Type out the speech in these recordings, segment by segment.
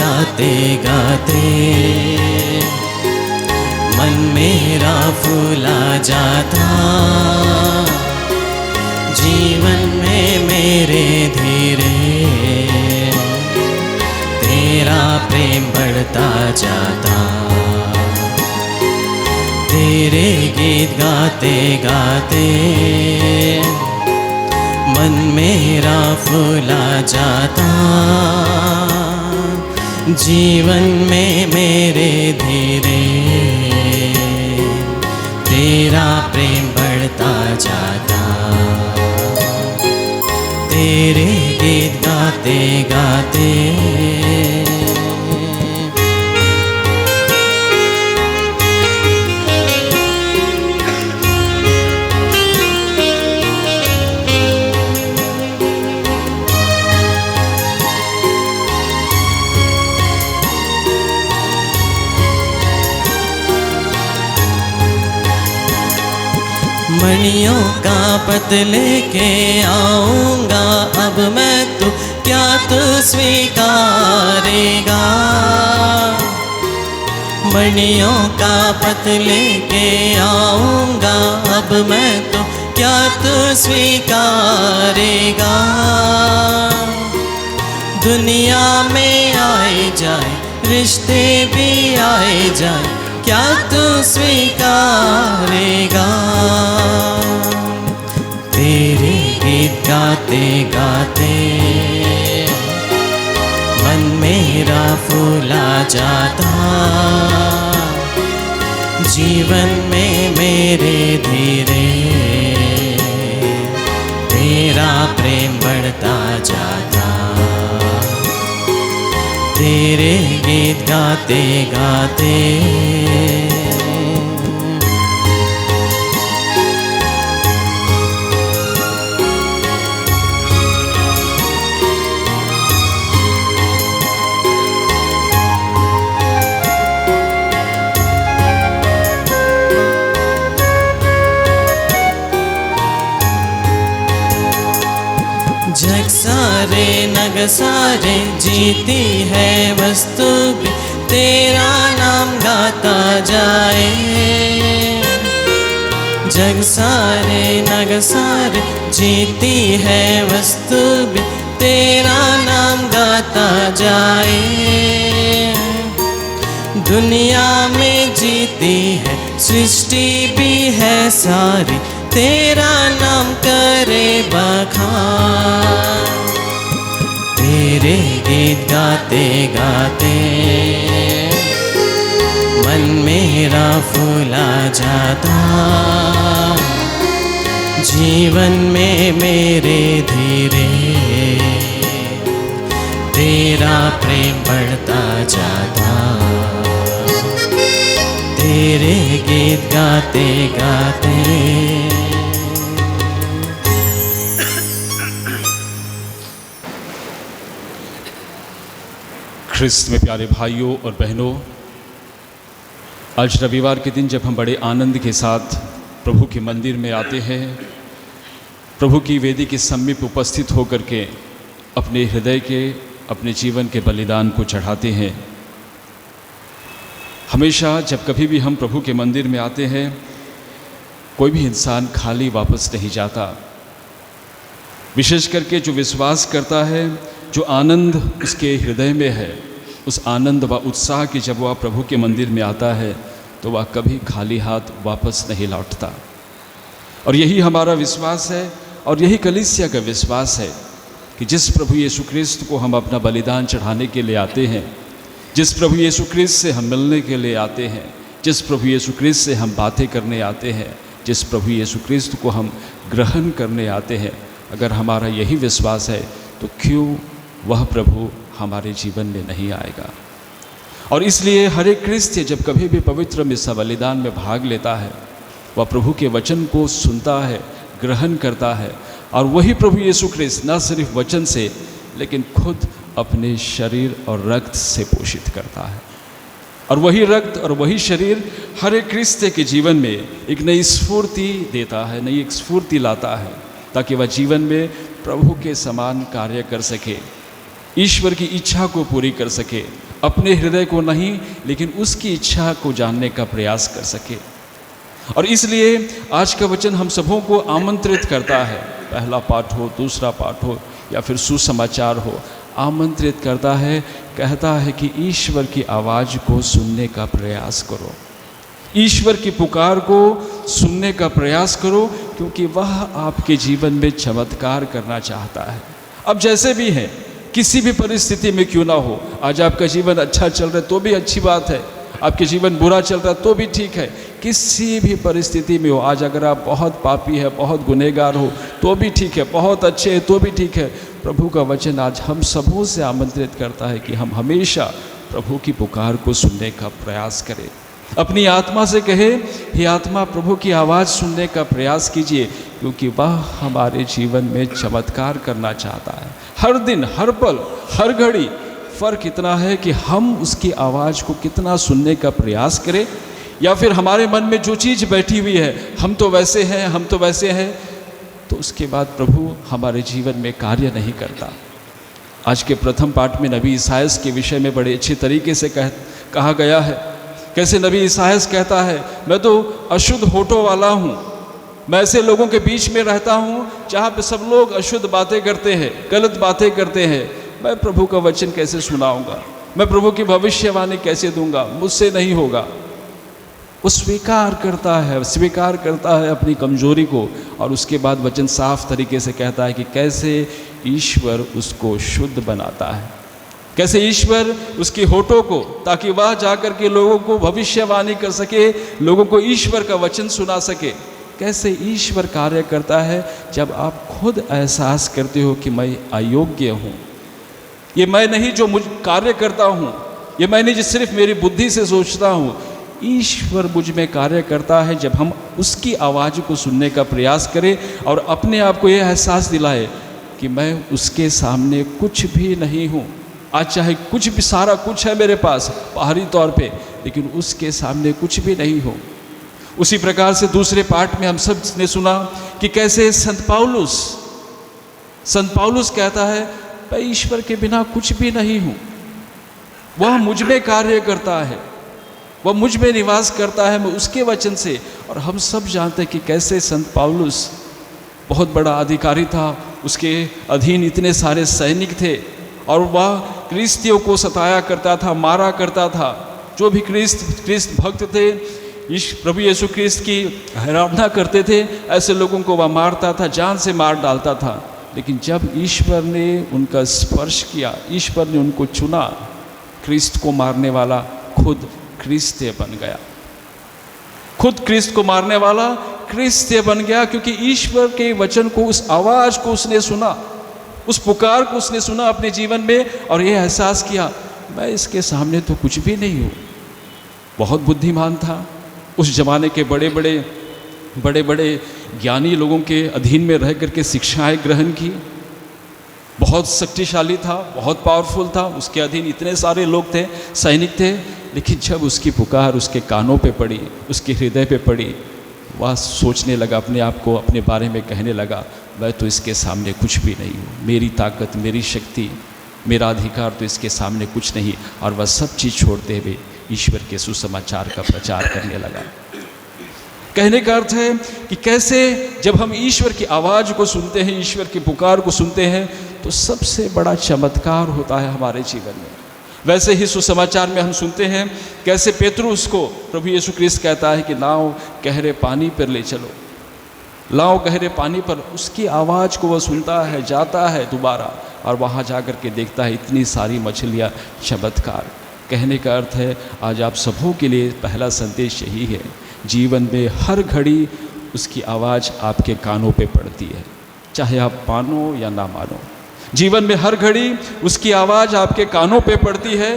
गाते गाते मन मेरा फूला जाता, जीवन में मेरे धीरे तेरा प्रेम बढ़ता जाता। तेरे गीत गाते गाते मन मेरा फूला जाता, जीवन में मेरे धीरे तेरा प्रेम बढ़ता जाता। तेरे गीत गाते गाते मणियों का पत लेके आऊंगा अब मैं, तो क्या तू स्वीकारेगा? मणियों का पत लेके आऊंगा अब मैं, तो क्या तू स्वीकारेगा? दुनिया में आए जाए रिश्ते भी आए जाए, क्या तू स्वीकारेगा? तेरे गीत गाते गाते मन मेरा फूला जाता, जीवन में मेरे धीरे तेरा प्रेम बढ़ता जाता। तेरे गीत गाते गाते जग सारे नग सारे जीती है वस्तु भी, तेरा नाम गाता जाए। जग सारे नग सारे जीती है वस्तु भी, तेरा नाम गाता जाए। दुनिया में जीती है सृष्टि भी है सारी, तेरा नाम करे बखान। तेरे गीत गाते गाते मन मेरा फूला जाता, जीवन में मेरे धीरे तेरा प्रेम बढ़ता जाता। तेरे गीत गाते गाते ख्रिस्त में प्यारे भाइयों और बहनों, आज रविवार के दिन जब हम बड़े आनंद के साथ प्रभु के मंदिर में आते हैं, प्रभु की वेदी के समीप उपस्थित होकर के अपने हृदय के, अपने जीवन के बलिदान को चढ़ाते हैं। हमेशा जब कभी भी हम प्रभु के मंदिर में आते हैं, कोई भी इंसान खाली वापस नहीं जाता। विशेष करके जो विश्वास करता है, जो आनंद उसके हृदय में है, उस आनंद व उत्साह की जब वह प्रभु के मंदिर में आता है तो वह कभी खाली हाथ वापस नहीं लौटता। और यही हमारा विश्वास है और यही कलीसिया का विश्वास है कि जिस प्रभु यीशु ख्रिस्त को हम अपना बलिदान चढ़ाने के लिए आते हैं, जिस प्रभु यीशु ख्रिस्त से हम मिलने के लिए आते हैं, जिस प्रभु यीशु क्रिस्त से हम बातें करने आते हैं, जिस प्रभु यीशु क्रिस्त को हम ग्रहण करने आते हैं, अगर हमारा यही विश्वास है तो क्यों वह प्रभु हमारे जीवन में नहीं आएगा। और इसलिए हर एक क्रिस्ती जब कभी भी पवित्र मिस्सा बलिदान में भाग लेता है, वह प्रभु के वचन को सुनता है, ग्रहण करता है, और वही प्रभु यीशु क्रिस्त न सिर्फ वचन से लेकिन खुद अपने शरीर और रक्त से पोषित करता है। और वही रक्त और वही शरीर हर एक क्रिस्ती के जीवन में एक नई स्फूर्ति देता है, नई एक स्फूर्ति लाता है, ताकि वह जीवन में प्रभु के समान कार्य कर सके, ईश्वर की इच्छा को पूरी कर सके, अपने हृदय को नहीं लेकिन उसकी इच्छा को जानने का प्रयास कर सके। और इसलिए आज का वचन हम सबों को आमंत्रित करता है, पहला पाठ हो, दूसरा पाठ हो या फिर सुसमाचार हो, आमंत्रित करता है, कहता है कि ईश्वर की आवाज़ को सुनने का प्रयास करो, ईश्वर की पुकार को सुनने का प्रयास करो, क्योंकि वह आपके जीवन में चमत्कार करना चाहता है। अब जैसे भी है, किसी भी परिस्थिति में क्यों ना हो, आज आपका जीवन अच्छा चल रहा है तो भी अच्छी बात है, आपके जीवन बुरा चल रहा है तो भी ठीक है, किसी भी परिस्थिति में हो, आज अगर आप बहुत पापी है, बहुत गुनहगार हो तो भी ठीक है, बहुत अच्छे हैं तो भी ठीक है, प्रभु का वचन आज हम सबों से आमंत्रित करता है कि हम हमेशा प्रभु की पुकार को सुनने का प्रयास करें। अपनी आत्मा से कहे, हे आत्मा प्रभु की आवाज़ सुनने का प्रयास कीजिए, क्योंकि वह हमारे जीवन में चमत्कार करना चाहता है। हर दिन, हर पल, हर घड़ी फ़र्क इतना है कि हम उसकी आवाज़ को कितना सुनने का प्रयास करें, या फिर हमारे मन में जो चीज़ बैठी हुई है, हम तो वैसे हैं, हम तो वैसे हैं, तो उसके बाद प्रभु हमारे जीवन में कार्य नहीं करता। आज के प्रथम पाठ में नबी ईसायास के विषय में बड़े अच्छे तरीके से कहा गया है। कैसे नबी ईसायास कहता है, मैं तो अशुद्ध होठों वाला हूँ, मैं ऐसे लोगों के बीच में रहता हूँ जहाँ पे सब लोग अशुद्ध बातें करते हैं, गलत बातें करते हैं, मैं प्रभु का वचन कैसे सुनाऊंगा, मैं प्रभु की भविष्यवाणी कैसे दूंगा, मुझसे नहीं होगा। वो स्वीकार करता है अपनी कमजोरी को, और उसके बाद वचन साफ तरीके से कहता है कि कैसे ईश्वर उसको शुद्ध बनाता है, कैसे ईश्वर उसके होठों को, ताकि वह जाकर के लोगों को भविष्यवाणी कर सके, लोगों को ईश्वर का वचन सुना सके। कैसे ईश्वर कार्य करता है जब आप खुद एहसास करते हो कि मैं अयोग्य हूँ, ये मैं नहीं जो मुझ कार्य करता हूँ, ये मैं नहीं जो सिर्फ मेरी बुद्धि से सोचता हूँ, ईश्वर मुझ में कार्य करता है जब हम उसकी आवाज़ को सुनने का प्रयास करें और अपने आप को यह एहसास दिलाए कि मैं उसके सामने कुछ भी नहीं हूँ। आज चाहे कुछ भी, सारा कुछ है मेरे पास बाहरी तौर पे, लेकिन उसके सामने कुछ भी नहीं हो। उसी प्रकार से दूसरे पाठ में हम सब ने सुना कि कैसे संत पौलुस कहता है, मैं ईश्वर के बिना कुछ भी नहीं हूँ, वह मुझ में कार्य करता है, वह मुझ में निवास करता है, मैं उसके वचन से। और हम सब जानते हैं कि कैसे संत पौलुस बहुत बड़ा अधिकारी था, उसके अधीन इतने सारे सैनिक थे, और वह क्रिस्तियों को सताया करता था, मारा करता था। जो भी क्रिस्त भक्त थे, प्रभु यीशु क्रिस्त की आराधना करते थे, ऐसे लोगों को वह मारता था, जान से मार डालता था। लेकिन जब ईश्वर ने उनका स्पर्श किया, ईश्वर ने उनको चुना, क्रिस्त को मारने वाला खुद क्रिस्तीय बन गया, खुद क्रिस्त को मारने वाला क्रिस्तीय बन गया, क्योंकि ईश्वर के वचन को, उस आवाज़ को उसने सुना, उस पुकार को उसने सुना अपने जीवन में, और ये एहसास किया मैं इसके सामने तो कुछ भी नहीं हूँ। बहुत बुद्धिमान था, उस जमाने के बड़े बड़े ज्ञानी लोगों के अधीन में रह करके शिक्षाएं ग्रहण की, बहुत शक्तिशाली था, बहुत पावरफुल था, उसके अधीन इतने सारे लोग थे, सैनिक थे। लेकिन जब उसकी पुकार उसके कानों पे पड़ी, उसके हृदय पे पड़ी, वह सोचने लगा, अपने आप को अपने बारे में कहने लगा, मैं तो इसके सामने कुछ भी नहीं हूँ, मेरी ताकत, मेरी शक्ति, मेरा अधिकार तो इसके सामने कुछ नहीं। और वह सब चीज़ छोड़ते हुए ईश्वर के सुसमाचार का प्रचार करने लगा। कहने का अर्थ है कि कैसे जब हम ईश्वर की आवाज़ को सुनते हैं, ईश्वर की पुकार को सुनते हैं, तो सबसे बड़ा चमत्कार होता है हमारे जीवन में। वैसे ही सुसमाचार में हम सुनते हैं कैसे पेतरुस को प्रभु यीशु क्रिस्त कहता है कि नाव गहरे पानी पर ले चलो, लाओ गहरे पानी पर। उसकी आवाज़ को वह सुनता है, जाता है दोबारा, और वहाँ जा कर के देखता है इतनी सारी मछलियाँ। चमत्कार, कहने का अर्थ है आज आप सबों के लिए पहला संदेश यही है, जीवन में हर घड़ी उसकी आवाज़ आपके कानों पे पड़ती है, चाहे आप मानो या ना मानो। जीवन में हर घड़ी उसकी आवाज़ आपके कानों पे पड़ती है।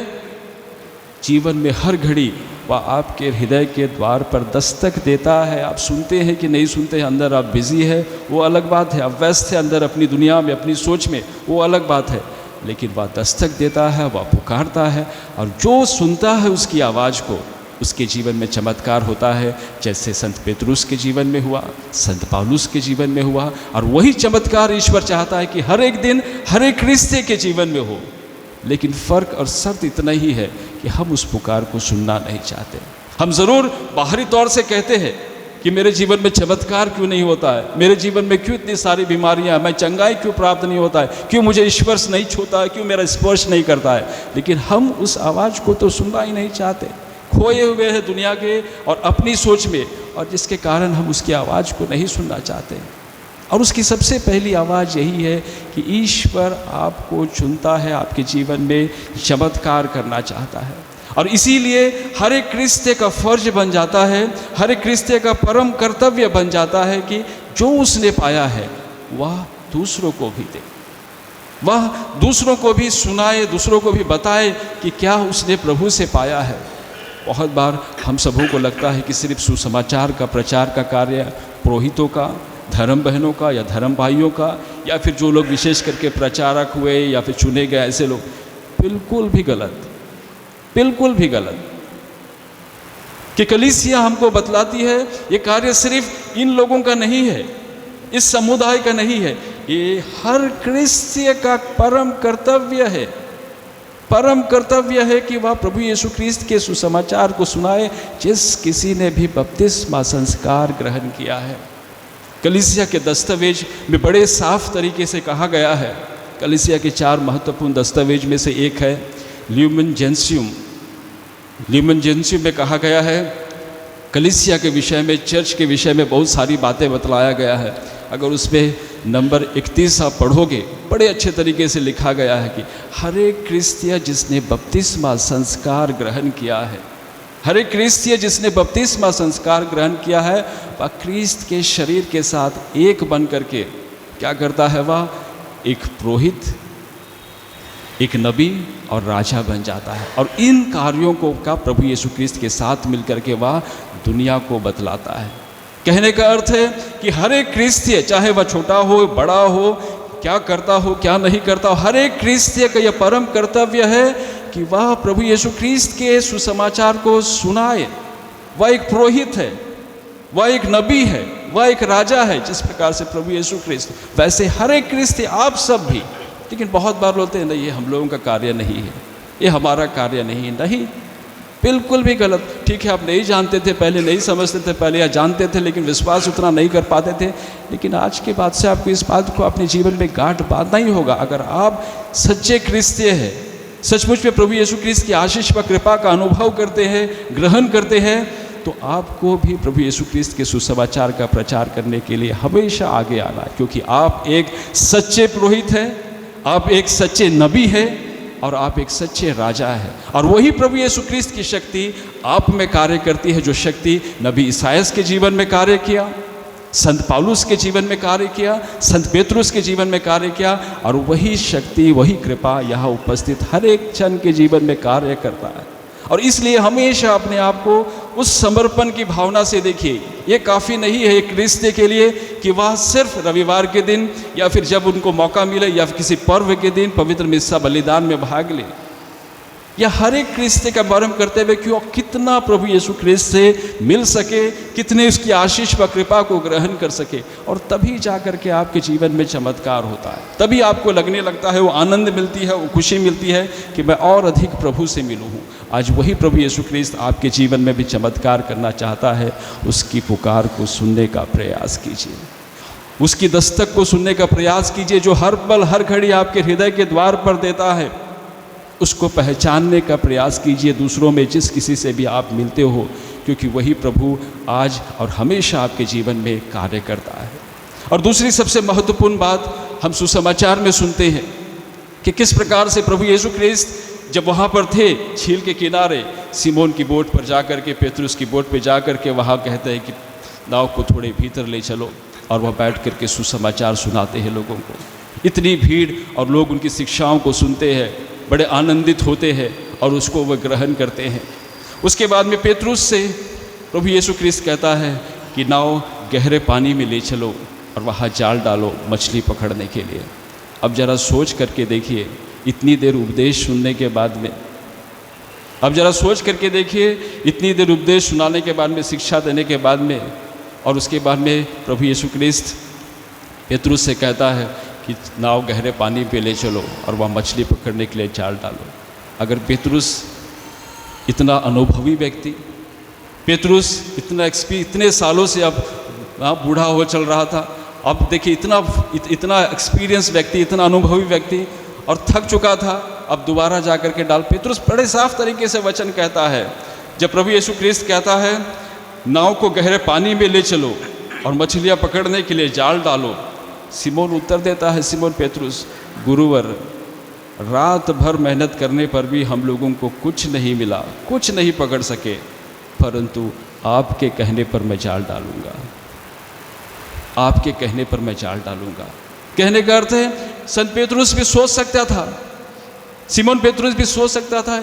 जीवन में हर घड़ी वह आपके हृदय के द्वार पर दस्तक देता है। आप सुनते हैं कि नहीं सुनते हैं, अंदर आप बिज़ी है वो अलग बात है, आप व्यस्त है अंदर अपनी दुनिया में, अपनी सोच में, वो अलग बात है, लेकिन वह दस्तक देता है, वह पुकारता है, और जो सुनता है उसकी आवाज़ को उसके जीवन में चमत्कार होता है। जैसे संत पेतरुस के जीवन में हुआ, संत पौलुस के जीवन में हुआ, और वही चमत्कार ईश्वर चाहता है कि हर एक दिन हर एक क्रिस्ती के जीवन में हो। लेकिन फ़र्क और शर्त इतना ही है कि हम उस पुकार को सुनना नहीं चाहते। हम ज़रूर बाहरी तौर से कहते हैं कि मेरे जीवन में चमत्कार क्यों नहीं होता है, मेरे जीवन में क्यों इतनी सारी बीमारियां, मैं चंगाई क्यों प्राप्त नहीं होता है, क्यों मुझे स्पर्श नहीं छूता है, क्यों मेरा स्पर्श नहीं करता है, लेकिन हम उस आवाज़ को तो सुनना ही नहीं चाहते। खोए हुए हैं दुनिया के और अपनी सोच में, और जिसके कारण हम उसकी आवाज़ को नहीं सुनना चाहते। और उसकी सबसे पहली आवाज़ यही है कि ईश्वर आपको चुनता है, आपके जीवन में चमत्कार करना चाहता है। और इसीलिए हर एक क्रिस्ती का फर्ज बन जाता है, हर एक क्रिस्ती का परम कर्तव्य बन जाता है कि जो उसने पाया है वह दूसरों को भी दे, वह दूसरों को भी सुनाए, दूसरों को भी बताए कि क्या उसने प्रभु से पाया है। बहुत बार हम सबों को लगता है कि सिर्फ सुसमाचार का प्रचार का कार्य पुरोहितों का, धर्म बहनों का या धर्म भाइयों का, या फिर जो लोग विशेष करके प्रचारक हुए या फिर चुने गए ऐसे लोग, बिल्कुल भी गलत, बिल्कुल भी गलत। कि कलीसिया हमको बतलाती है ये कार्य सिर्फ इन लोगों का नहीं है, इस समुदाय का नहीं है, ये हर क्रिस्तीय का परम कर्तव्य है। परम कर्तव्य है कि वह प्रभु यीशु ख्रीस्त के सुसमाचार को सुनाए जिस किसी ने भी बपतिस्मा संस्कार ग्रहण किया है। कलीसिया के दस्तावेज में बड़े साफ तरीके से कहा गया है। कलीसिया के 4 महत्वपूर्ण दस्तावेज में से एक है ल्यूमन जेंसियम। ल्यूमन जेंसियम में कहा गया है, कलीसिया के विषय में, चर्च के विषय में बहुत सारी बातें बतलाया गया है। अगर उसमें नंबर 31 आप पढ़ोगे, बड़े अच्छे तरीके से लिखा गया है कि हर एक क्रिस्तिया जिसने बपतिस्मा संस्कार ग्रहण किया है, हर एक क्रिस्तिया जिसने बपतिस्मा संस्कार ग्रहण किया है, वह क्रिस्त के शरीर के साथ एक बन करके क्या करता है, वह एक पुरोहित, एक नबी और राजा बन जाता है। और इन कार्यों को का प्रभु यीशु क्रिस्त के साथ मिलकर के वह दुनिया को बतलाता है। कहने का अर्थ है कि हर एक क्रिस्तीय, चाहे वह छोटा हो बड़ा हो, क्या करता हो क्या नहीं करता हो, हर एक क्रिस्तीय का यह परम कर्तव्य है कि वह प्रभु यीशु क्रिस्त के सुसमाचार को सुनाए। वह एक पुरोहित है, वह एक नबी है, वह एक राजा है। जिस प्रकार से प्रभु यीशु क्रिस्त, वैसे हर एक क्रिस्तीय, आप सब भी। लेकिन बहुत बार बोलते हैं नहीं, ये हम लोगों का कार्य नहीं है, ये हमारा कार्य नहीं है। नहीं, बिल्कुल भी गलत। ठीक है, आप नहीं जानते थे पहले, नहीं समझते थे पहले, या जानते थे लेकिन विश्वास उतना नहीं कर पाते थे, लेकिन आज के बाद से आपको इस बात को अपने जीवन में गांठ बांधना ही होगा। अगर आप सच्चे क्रिस्तीय हैं, सचमुच में प्रभु यीशु क्रिस्त की आशीष व कृपा का अनुभव करते हैं, ग्रहण करते हैं, तो आपको भी प्रभु यीशु क्रिस्त के सुसमाचार का प्रचार करने के लिए हमेशा आगे आना है, क्योंकि आप एक सच्चे पुरोहित हैं, आप एक सच्चे नबी हैं और आप एक सच्चे राजा हैं। और वही प्रभु यीशु क्रिस्त की शक्ति आप में कार्य करती है, जो शक्ति नबी ईसायास के जीवन में कार्य किया, संत पौलुस के जीवन में कार्य किया, संत पेतरुस के जीवन में कार्य किया, और वही शक्ति, वही कृपा यहाँ उपस्थित हर एक जन के जीवन में कार्य करता है। और इसलिए हमेशा अपने आप को उस समर्पण की भावना से देखिए। ये काफ़ी नहीं है एक क्रिस्ती के लिए कि वह सिर्फ रविवार के दिन या फिर जब उनको मौका मिले या फिर किसी पर्व के दिन पवित्र मिस्सा बलिदान में भाग ले। या हर एक क्रिस्ती का वर्णन करते हुए कि वो कितना प्रभु यीशु क्रिस्त से मिल सके, कितने उसकी आशीष व कृपा को ग्रहण कर सके, और तभी जा कर के आपके जीवन में चमत्कार होता है। तभी आपको लगने लगता है, वो आनंद मिलती है, वो खुशी मिलती है कि मैं और अधिक प्रभु से मिलूँ हूँ। आज वही प्रभु यीशु क्रिस्त आपके जीवन में भी चमत्कार करना चाहता है। उसकी पुकार को सुनने का प्रयास कीजिए, उसकी दस्तक को सुनने का प्रयास कीजिए, जो हर पल हर घड़ी आपके हृदय के द्वार पर देता है। उसको पहचानने का प्रयास कीजिए दूसरों में, जिस किसी से भी आप मिलते हो, क्योंकि वही प्रभु आज और हमेशा आपके जीवन में कार्य करता है। और दूसरी सबसे महत्वपूर्ण बात हम सुसमाचार में सुनते हैं कि किस प्रकार से प्रभु यीशु क्रिस्त जब वहाँ पर थे झील के किनारे, सिमोन की बोट पर जा कर के, पेतरुस की बोट पर जा कर के वहाँ कहते हैं कि नाव को थोड़े भीतर ले चलो, और वह बैठ कर के सुसमाचार सुनाते हैं लोगों को। इतनी भीड़ और लोग उनकी शिक्षाओं को सुनते हैं, बड़े आनंदित होते हैं और उसको वह ग्रहण करते हैं। उसके बाद में पेतरुस से प्रभु यीशु ख्रिस्त कहता है कि नाव गहरे पानी में ले चलो और वहाँ जाल डालो मछली पकड़ने के लिए। अब ज़रा सोच करके देखिए, इतनी देर उपदेश सुनने के बाद में, अब ज़रा सोच करके देखिए, इतनी देर उपदेश सुनाने के बाद में, शिक्षा देने के बाद में, और उसके बाद में प्रभु यीशु ख्रिस्त पेतरुस से कहता है कि नाव गहरे पानी पे ले चलो और वहाँ मछली पकड़ने के लिए जाल डालो। अगर पेतरुस इतना अनुभवी व्यक्ति, पेतरुस इतने सालों से अब बूढ़ा हो चल रहा था, अब देखिए इतना एक्सपीरियंस व्यक्ति, इतना अनुभवी व्यक्ति, और थक चुका था, अब दोबारा जा कर के डाल। पेतरुस बड़े साफ तरीके से वचन कहता है, जब प्रभु यीशु ख्रिस्त कहता है नाव को गहरे पानी में ले चलो और मछलियाँ पकड़ने के लिए जाल डालो, सिमोन उत्तर देता है, सिमोन पेतरुस, गुरुवर रात भर मेहनत करने पर भी हम लोगों को कुछ नहीं मिला, कुछ नहीं पकड़ सके, परंतु आपके कहने पर मैं जाल डालूंगा, आपके कहने पर मैं जाल डालूंगा। कहने का अर्थ है संत पेतरुस भी सोच सकता था, सिमोन पेतरुस भी सोच सकता था,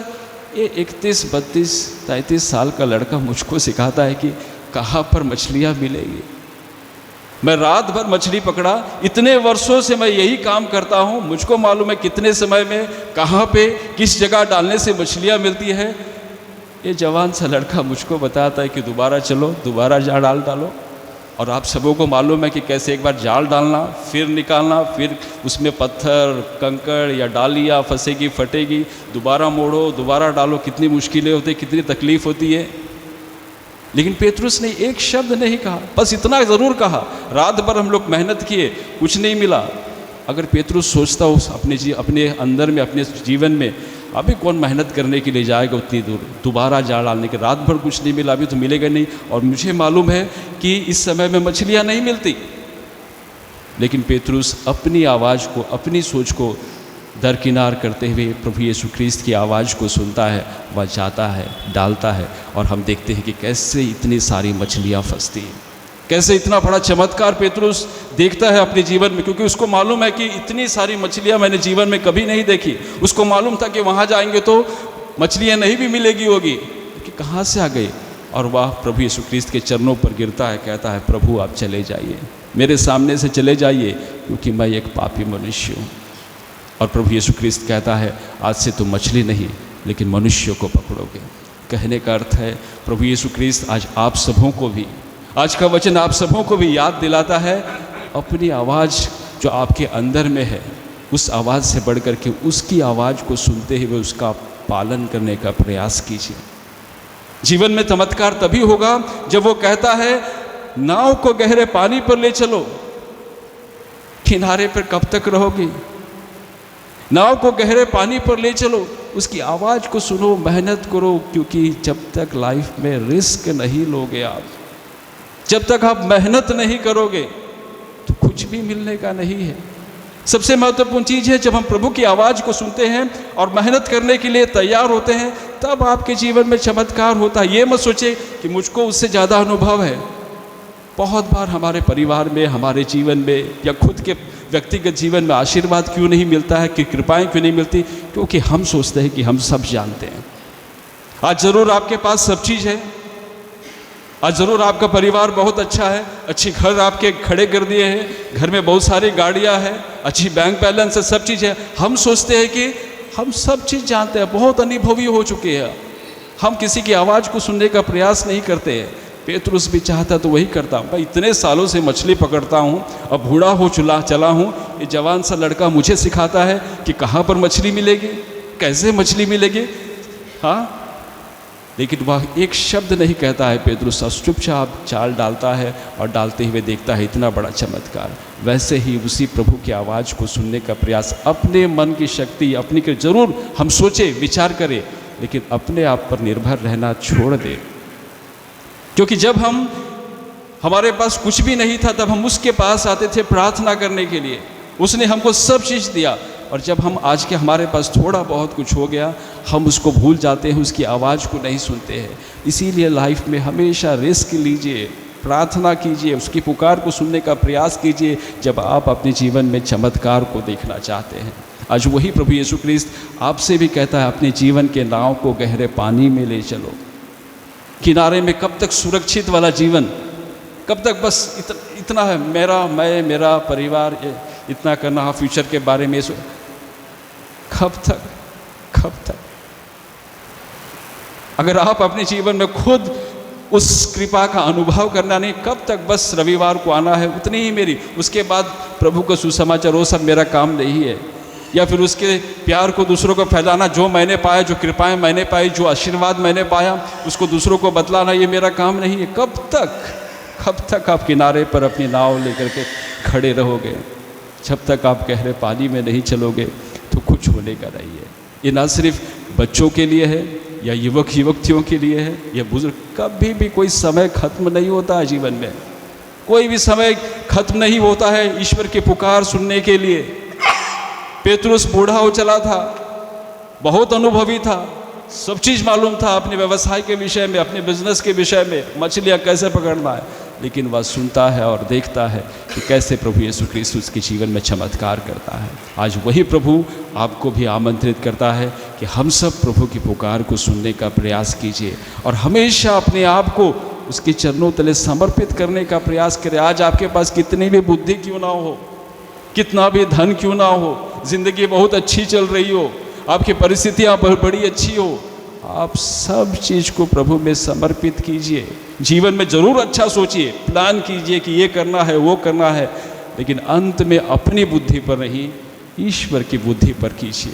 ये 31, 32, 33 साल का लड़का मुझको सिखाता है कि कहाँ पर मछलियाँ मिलेगी। मैं रात भर मछली पकड़ा, इतने वर्षों से मैं यही काम करता हूँ, मुझको मालूम है कितने समय में कहाँ पे किस जगह डालने से मछलियाँ मिलती है। ये जवान सा लड़का मुझको बताता है कि दोबारा चलो, दोबारा जाल डालो। और आप सबों को मालूम है कि कैसे एक बार जाल डालना, फिर निकालना, फिर उसमें पत्थर, कंकड़ या डालियाँ फंसेगी, फटेगी, दोबारा मोड़ो, दोबारा डालो, कितनी मुश्किलें होती, कितनी तकलीफ़ होती है। लेकिन पेतरुस ने एक शब्द नहीं कहा, बस इतना ज़रूर कहा, रात भर हम लोग मेहनत किए, कुछ नहीं मिला। अगर पेतरुस सोचता हो अपने अंदर में, अपने जीवन में, अभी कौन मेहनत करने के लिए जाएगा उतनी दूर, दोबारा जाल डालने के, रात भर कुछ नहीं मिला, अभी तो मिलेगा नहीं, और मुझे मालूम है कि इस समय में मछलियाँ नहीं मिलती। लेकिन पेतरुस अपनी आवाज़ को, अपनी सोच को दरकिनार करते हुए प्रभु यीशु ख्रिस्त की आवाज़ को सुनता है, वह जाता है, डालता है, और हम देखते हैं कि कैसे इतनी सारी मछलियाँ फंसती हैं, कैसे इतना बड़ा चमत्कार पेतरुस देखता है अपने जीवन में, क्योंकि उसको मालूम है कि इतनी सारी मछलियाँ मैंने जीवन में कभी नहीं देखी। उसको मालूम था कि वहाँ जाएंगे तो मछलियाँ नहीं भी मिलेगी होगी, कि कहाँ से आ गई। और वह प्रभु यीशु ख्रिस्त के चरणों पर गिरता है, कहता है प्रभु आप चले जाइए, मेरे सामने से चले जाइए, क्योंकि मैं एक पापी मनुष्य हूँ। और प्रभु यीशु ख्रिस्त कहता है आज से तुम मछली नहीं लेकिन मनुष्यों को पकड़ोगे। कहने का अर्थ है प्रभु यीशु ख्रिस्त आज आप सबों को भी, आज का वचन आप सबों को भी याद दिलाता है, अपनी आवाज़ जो आपके अंदर में है, उस आवाज़ से बढ़ कर के उसकी आवाज़ को सुनते हुए उसका पालन करने का प्रयास कीजिए। जीवन में चमत्कार तभी होगा जब वो कहता है नाव को गहरे पानी पर ले चलो, किनारे पर कब तक रहोगे, नाव को गहरे पानी पर ले चलो, उसकी आवाज़ को सुनो, मेहनत करो, क्योंकि जब तक लाइफ में रिस्क नहीं लोगे आप, जब तक आप मेहनत नहीं करोगे तो कुछ भी मिलने का नहीं है। सबसे महत्वपूर्ण चीज़ है जब हम प्रभु की आवाज़ को सुनते हैं और मेहनत करने के लिए तैयार होते हैं, तब आपके जीवन में चमत्कार होता है। ये मत सोचे कि मुझको उससे ज़्यादा अनुभव है। बहुत बार हमारे परिवार में, हमारे जीवन में या खुद के व्यक्तिगत जीवन में आशीर्वाद क्यों नहीं मिलता है, कि कृपाएं क्यों नहीं मिलती, क्योंकि हम सोचते हैं कि हम सब जानते हैं। आज ज़रूर आपके पास सब चीज़ है, आज ज़रूर आपका परिवार बहुत अच्छा है, अच्छी घर आपके खड़े कर दिए हैं, घर में बहुत सारी गाड़ियां हैं, अच्छी बैंक बैलेंस है, सब चीज़ है। हम सोचते हैं कि हम सब चीज़ जानते हैं, बहुत अनुभवी हो चुके हैं, हम किसी की आवाज़ को सुनने का प्रयास नहीं करते हैं। पेतरुस भी चाहता तो वही करता, मैं इतने सालों से मछली पकड़ता हूँ, अब बूढ़ा हो चला हूँ, ये जवान सा लड़का मुझे सिखाता है कि कहाँ पर मछली मिलेगी, कैसे मछली मिलेगी। हाँ, लेकिन वह एक शब्द नहीं कहता है पेतरुस, चुपचाप जाल डालता है और डालते हुए देखता है इतना बड़ा चमत्कार। वैसे ही उसी प्रभु की आवाज़ को सुनने का प्रयास, अपने मन की शक्ति अपनी के जरूर हम सोचे, विचार करें, लेकिन अपने आप पर निर्भर रहना छोड़ दें। क्योंकि जब हमारे पास कुछ भी नहीं था, तब हम उसके पास आते थे प्रार्थना करने के लिए, उसने हमको सब चीज़ दिया। और जब हम आज के हमारे पास थोड़ा बहुत कुछ हो गया, हम उसको भूल जाते हैं, उसकी आवाज़ को नहीं सुनते हैं। इसीलिए लाइफ में हमेशा रिस्क लीजिए, प्रार्थना कीजिए, उसकी पुकार को सुनने का प्रयास कीजिए जब आप अपने जीवन में चमत्कार को देखना चाहते हैं। आज वही प्रभु यीशु ख्रिस्त आपसे भी कहता है, अपने जीवन के नाव को गहरे पानी में ले चलो। किनारे में कब तक सुरक्षित वाला जीवन, कब तक बस इतना है, मेरा परिवार, इतना करना है, फ्यूचर के बारे में कब तक? अगर आप अपने जीवन में खुद उस कृपा का अनुभव करना नहीं, कब तक बस रविवार को आना है, उतनी ही मेरी, उसके बाद प्रभु का सुसमाचार वो सब मेरा काम नहीं है, या फिर उसके प्यार को दूसरों को फैलाना, जो मैंने पाया, जो कृपाएं मैंने पाई, जो आशीर्वाद मैंने पाया, उसको दूसरों को बतलाना, ये मेरा काम नहीं है। कब तक आप किनारे पर अपनी नाव लेकर के खड़े रहोगे? जब तक आप गहरे पानी में नहीं चलोगे तो कुछ होने का नहीं है। ये ना सिर्फ बच्चों के लिए है या युवतियों के लिए है या बुजुर्ग, कभी भी कोई समय खत्म नहीं होता है जीवन में, कोई भी समय खत्म नहीं होता है ईश्वर की पुकार सुनने के लिए। पेतरुस बूढ़ा हो चला था, बहुत अनुभवी था, सब चीज़ मालूम था अपने व्यवसाय के विषय में, अपने बिजनेस के विषय में, मछलियाँ कैसे पकड़ना है, लेकिन वह सुनता है और देखता है कि कैसे प्रभु यीशु ख्रिस्त उसके जीवन में चमत्कार करता है। आज वही प्रभु आपको भी आमंत्रित करता है कि हम सब प्रभु की पुकार को सुनने का प्रयास कीजिए और हमेशा अपने आप को उसके चरणों तले समर्पित करने का प्रयास करें। आज आपके पास कितनी भी बुद्धि क्यों ना हो, कितना भी धन क्यों ना हो, जिंदगी बहुत अच्छी चल रही हो, आपकी परिस्थितियाँ बड़ी अच्छी हो, आप सब चीज़ को प्रभु में समर्पित कीजिए। जीवन में ज़रूर अच्छा सोचिए, प्लान कीजिए कि ये करना है, वो करना है, लेकिन अंत में अपनी बुद्धि पर नहीं, ईश्वर की बुद्धि पर कीजिए,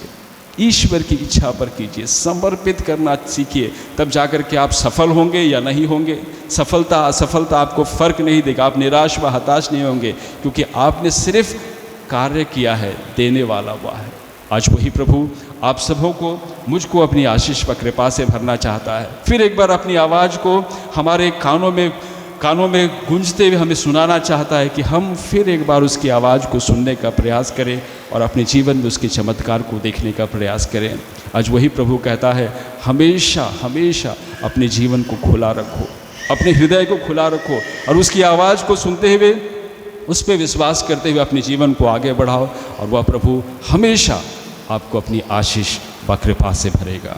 ईश्वर की इच्छा पर कीजिए, समर्पित करना सीखिए। तब जाकर के आप सफल होंगे या नहीं होंगे, सफलता असफलता आपको फ़र्क नहीं देगा, आप निराश व हताश नहीं होंगे, क्योंकि आपने सिर्फ कार्य किया है, देने वाला वह है। आज वही प्रभु आप सबों को, मुझको अपनी आशीष व कृपा से भरना चाहता है। फिर एक बार अपनी आवाज़ को हमारे कानों में गूंजते हुए हमें सुनाना चाहता है कि हम फिर एक बार उसकी आवाज़ को सुनने का प्रयास करें और अपने जीवन में उसके चमत्कार को देखने का प्रयास करें। आज वही प्रभु कहता है, हमेशा अपने जीवन को खुला रखो, अपने हृदय को खुला रखो और उसकी आवाज़ को सुनते हुए, उस पर विश्वास करते हुए अपने जीवन को आगे बढ़ाओ और वह प्रभु हमेशा आपको अपनी आशीष व कृपा से भरेगा।